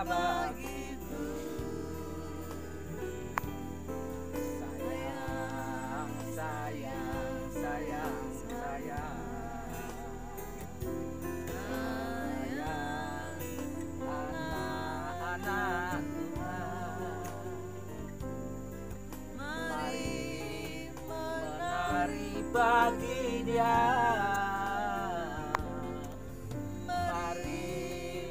bagiku. Sayang, sayang, sayang, sayang, sayang, anak-anak Tuhan. Mari menari bagi Dia. Mari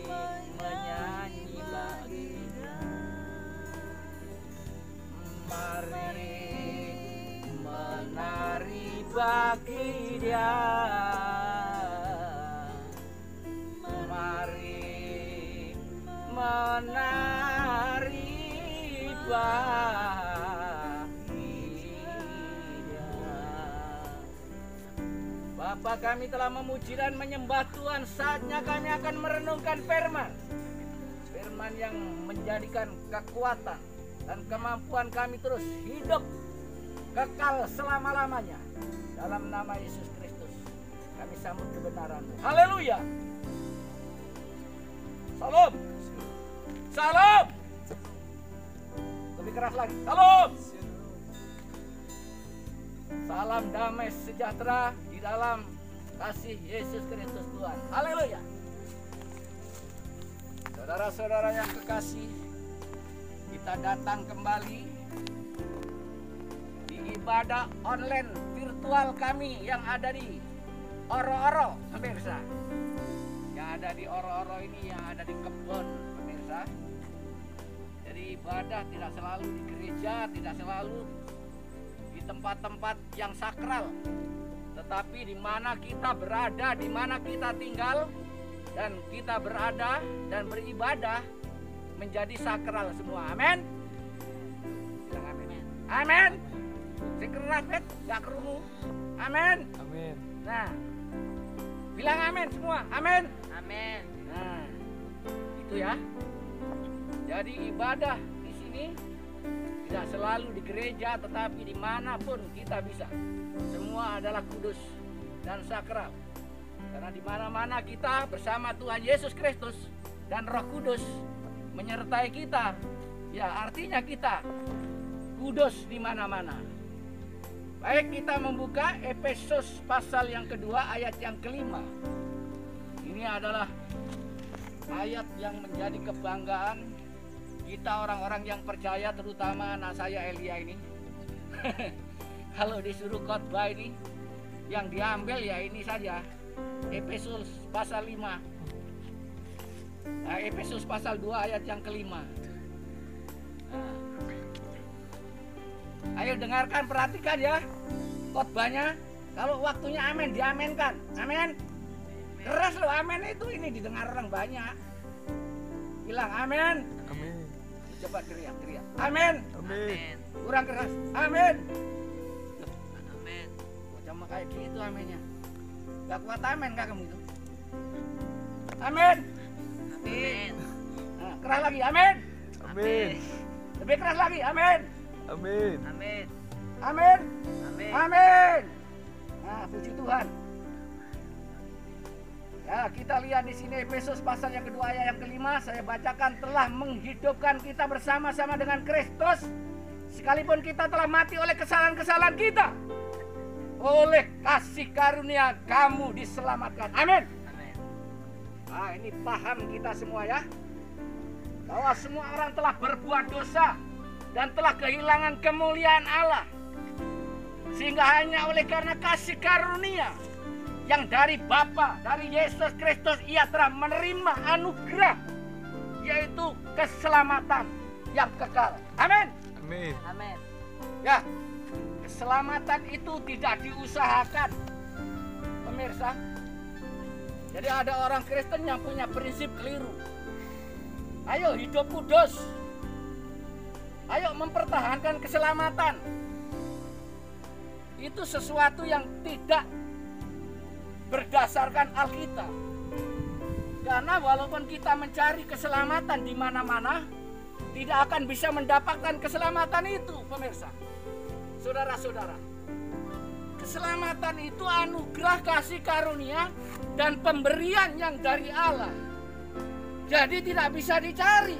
menyanyi bagi Dia. Mari menari bagi Dia. Mari menari bagi Dia. Bapa, kami telah memuji dan menyembah Tuhan. Saatnya kami akan merenungkan firman. Firman yang menjadikan kekuatan dan kemampuan kami terus hidup kekal selama-lamanya. Dalam nama Yesus Kristus kami sambut kebenaran-Mu. Haleluya. Salam. Salam. Lebih keras lagi. Salam. Salam damai sejahtera di dalam kasih Yesus Kristus Tuhan. Haleluya. Saudara-saudara yang kekasih, kita datang kembali di ibadah online virtual kami yang ada di Oro-Oro, pemirsa. Yang ada di Oro-Oro ini yang ada di kebun, pemirsa. Jadi ibadah tidak selalu di gereja, tidak selalu di tempat-tempat yang sakral, tetapi di mana kita berada, di mana kita tinggal, dan kita berada dan beribadah menjadi sakral semua. Amin. Bilang amin. Amin. Sing keras bet, gak kerungu. Amin. Amin. Nah, bilang amin semua. Amin. Amin. Nah, itu ya. Jadi ibadah di sini tidak selalu di gereja, tetapi dimanapun kita bisa. Semua adalah kudus dan sakral. Karena di mana-mana kita bersama Tuhan Yesus Kristus dan Roh Kudus menyertai kita, ya artinya kita kudus di mana-mana. Baik, kita membuka Efesus pasal yang kedua ayat yang kelima. Ini adalah ayat yang menjadi kebanggaan kita orang-orang yang percaya, terutama anak saya Elia ini. Kalau disuruh khotbah ini, yang diambil ya ini saja, Efesus pasal 5. Nah, Efesus pasal 2 ayat yang kelima. Nah, ayo dengarkan, perhatikan ya khotbahnya. Kalau waktunya amin, diaminkan. Amin. Keras loh amin itu, ini didengar orang banyak. Bilang amin. Amin. Coba teriak-teriak. Amin. Amin. Kurang keras. Amin. Amin. Sama kayak gitu aminnya. Gak kuat amin kak kamu itu. Amin. Amin. Nah, keras lagi. Amin. Amin. Lebih keras lagi. Amin. Amin. Amin. Amin. Amin. Amin. Nah, puji Tuhan. Ya, kita lihat di sini Efesus pasal yang kedua ayat yang kelima. Saya bacakan, telah menghidupkan kita bersama-sama dengan Kristus, sekalipun kita telah mati oleh kesalahan-kesalahan kita. Oleh kasih karunia kamu diselamatkan. Amin. Amin. Nah, ini paham kita semua ya, bahwa semua orang telah berbuat dosa dan telah kehilangan kemuliaan Allah, sehingga hanya oleh karena kasih karunia yang dari Bapa, dari Yesus Kristus, ia telah menerima anugerah, yaitu keselamatan yang kekal. Amin. Amin. Amin. Ya, keselamatan itu tidak diusahakan, pemirsa. Jadi ada orang Kristen yang punya prinsip keliru. Ayo hidup kudus. Ayo mempertahankan keselamatan. Itu sesuatu yang tidak berdasarkan Alkitab. Karena walaupun kita mencari keselamatan di mana-mana, tidak akan bisa mendapatkan keselamatan itu, pemirsa. Saudara-saudara, keselamatan itu anugerah kasih karunia dan pemberian yang dari Allah. Jadi tidak bisa dicari,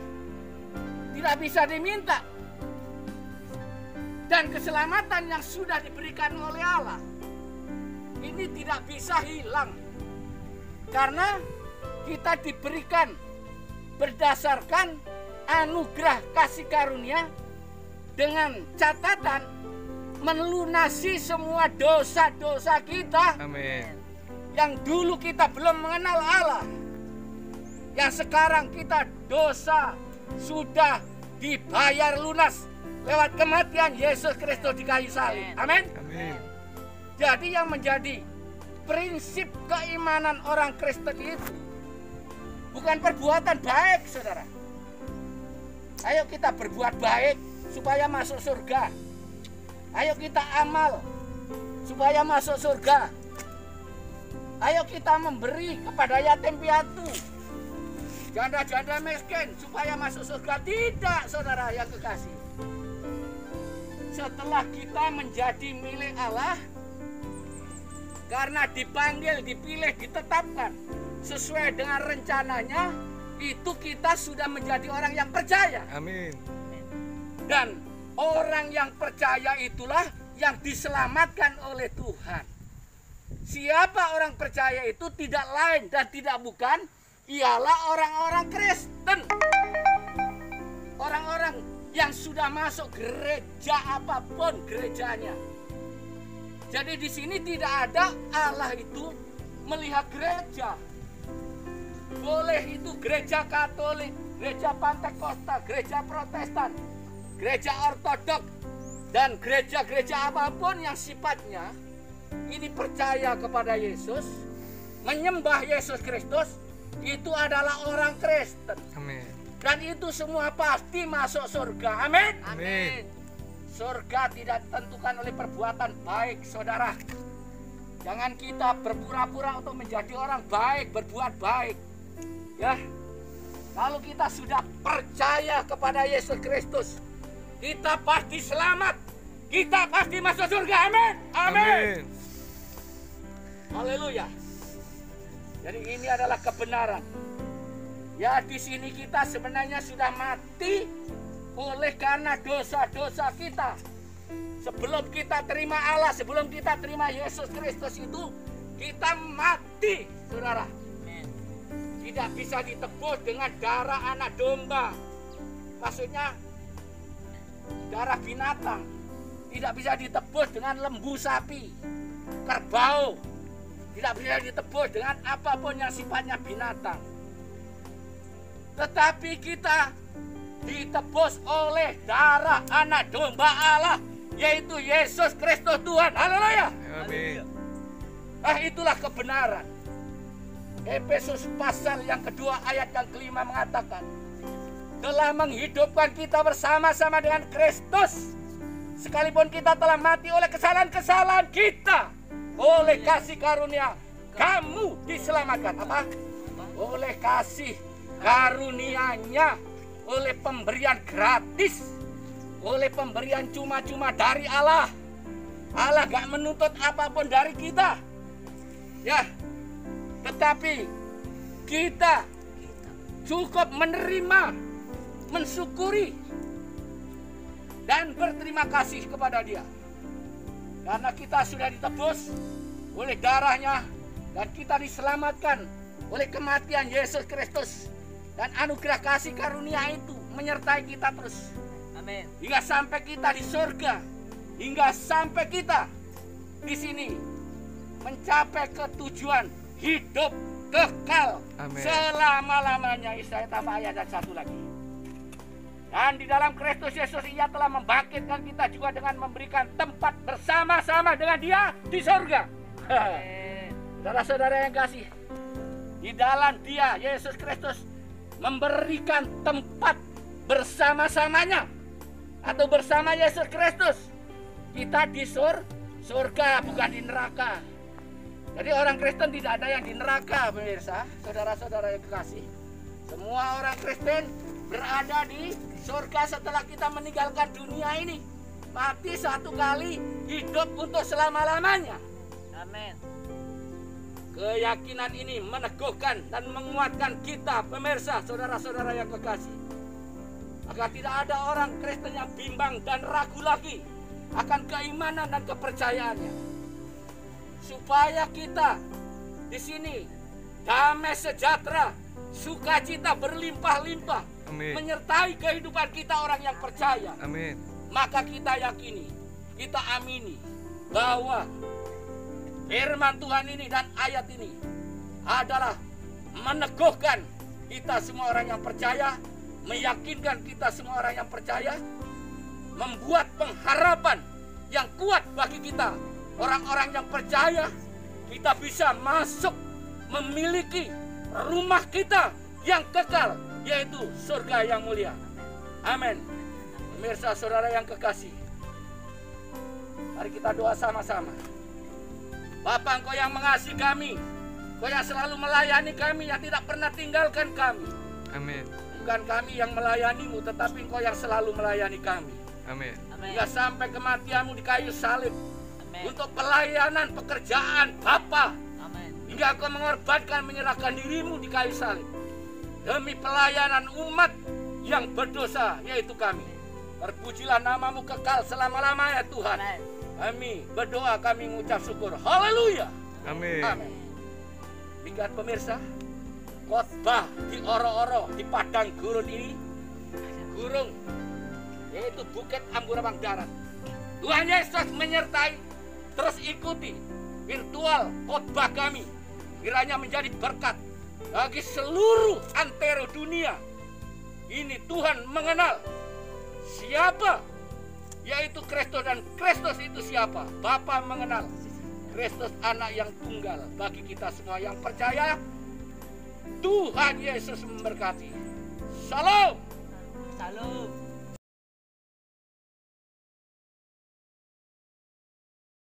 tidak bisa diminta. Dan keselamatan yang sudah diberikan oleh Allah ini tidak bisa hilang. Karena kita diberikan berdasarkan anugerah kasih karunia dengan catatan melunasi semua dosa-dosa kita. Amin. Yang dulu kita belum mengenal Allah, yang sekarang kita dosa sudah dibayar lunas lewat kematian Yesus Kristus di kayu salib. Amin. Amin. Jadi yang menjadi prinsip keimanan orang Kristen itu bukan perbuatan baik, saudara. Ayo kita berbuat baik supaya masuk surga. Ayo kita amal supaya masuk surga. Ayo kita memberi kepada yatim piatu, janda-janda miskin supaya masuk surga. Tidak, saudara yang kekasih. Setelah kita menjadi milik Allah, karena dipanggil, dipilih, ditetapkan sesuai dengan rencananya, itu kita sudah menjadi orang yang percaya. Amin. Dan orang yang percaya itulah yang diselamatkan oleh Tuhan. Siapa orang percaya itu tidak lain dan tidak bukan, ialah orang-orang Kristen. Orang-orang yang sudah masuk gereja apapun gerejanya. Jadi di sini tidak ada Allah itu melihat gereja. Boleh itu gereja Katolik, gereja Pantekosta, gereja Protestan, gereja Ortodok, dan gereja-gereja apapun yang sifatnya ini percaya kepada Yesus, menyembah Yesus Kristus, itu adalah orang Kristen. Amin. Dan itu semua pasti masuk surga. Amin. Amin. Surga tidak ditentukan oleh perbuatan baik, saudara. Jangan kita berpura-pura untuk menjadi orang baik, berbuat baik. Ya, kalau kita sudah percaya kepada Yesus Kristus, kita pasti selamat. Kita pasti masuk surga. Amin. Amin. Haleluya. Jadi ini adalah kebenaran. Ya, di sini kita sebenarnya sudah mati oleh karena dosa-dosa kita. Sebelum kita terima Allah, sebelum kita terima Yesus Kristus itu, kita mati, saudara. Tidak bisa ditebus dengan darah anak domba. Maksudnya darah binatang. Tidak bisa ditebus dengan lembu sapi, kerbau. Tidak bisa ditebus dengan apapun yang sifatnya binatang. Tetapi kita ditebus oleh darah anak domba Allah, yaitu Yesus Kristus Tuhan. Haleluya. Amin. Itulah kebenaran. Efesus pasal yang kedua ayat yang kelima mengatakan, telah menghidupkan kita bersama-sama dengan Kristus, sekalipun kita telah mati oleh kesalahan-kesalahan kita, oleh kasih karunia kamu diselamatkan. Apa? Oleh kasih karunia-Nya, oleh pemberian gratis, oleh pemberian cuma-cuma dari Allah. Allah gak menuntut apapun dari kita. Ya, tetapi kita cukup menerima, mensyukuri, dan berterima kasih kepada Dia. Karena kita sudah ditebus oleh darahnya, dan kita diselamatkan oleh kematian Yesus Kristus. Dan anugerah kasih karunia itu menyertai kita terus. Amin. Hingga sampai kita di surga. Hingga sampai kita di sini mencapai ketujuan hidup kekal. Amin. Selama-lamanya. Saya tambah ayat dan satu lagi. Dan di dalam Kristus Yesus Ia telah membangkitkan kita juga dengan memberikan tempat bersama-sama dengan Dia di surga. Saudara-saudara yang kasih, di dalam Dia, Yesus Kristus, memberikan tempat bersama-samanya atau bersama Yesus Kristus. Kita di surga, bukan di neraka. Jadi orang Kristen tidak ada yang di neraka, pemirsa, saudara-saudara yang kekasih. Semua orang Kristen berada di surga setelah kita meninggalkan dunia ini. Mati satu kali, hidup untuk selama-lamanya. Amin. Keyakinan ini meneguhkan dan menguatkan kita, pemirsa, saudara-saudara yang kekasih, agar tidak ada orang Kristen yang bimbang dan ragu lagi akan keimanan dan kepercayaannya. Supaya kita di sini damai sejahtera, sukacita berlimpah-limpah Amin. menyertai kehidupan kita orang yang percaya. Amin. Maka kita yakini, kita amini bahwa firman Tuhan ini dan ayat ini adalah meneguhkan kita semua orang yang percaya, meyakinkan kita semua orang yang percaya, membuat pengharapan yang kuat bagi kita orang-orang yang percaya. Kita bisa masuk memiliki rumah kita yang kekal, yaitu surga yang mulia. Amin. Pemirsa, saudara yang kekasih, mari kita doa sama-sama. Bapa, Engkau yang mengasihi kami, Engkau yang selalu melayani kami, yang tidak pernah tinggalkan kami. Amin. Bukan kami yang melayanimu, tetapi Engkau yang selalu melayani kami. Amin. Hingga sampai kematianmu di kayu salib. Amin. Untuk pelayanan pekerjaan Bapa, Amin. hingga Engkau mengorbankan, menyerahkan dirimu di kayu salib demi pelayanan umat yang berdosa, yaitu kami. Terpujilah namamu kekal selama-lamanya Tuhan. Amin. Kami berdoa, kami mengucap syukur. Haleluya. Amin. Amin. Demikian pemirsa, khotbah di Oro-Oro, di padang gurun ini, gurun, yaitu Bukit Anggurabang Darat. Tuhan Yesus menyertai. Terus ikuti virtual khotbah kami, kiranya menjadi berkat bagi seluruh antero dunia. Ini Tuhan mengenal siapa, yaitu Kristus, dan Kristus itu siapa? Bapa mengenal Kristus, anak yang tunggal bagi kita semua yang percaya. Tuhan Yesus memberkati. Salam. Salam.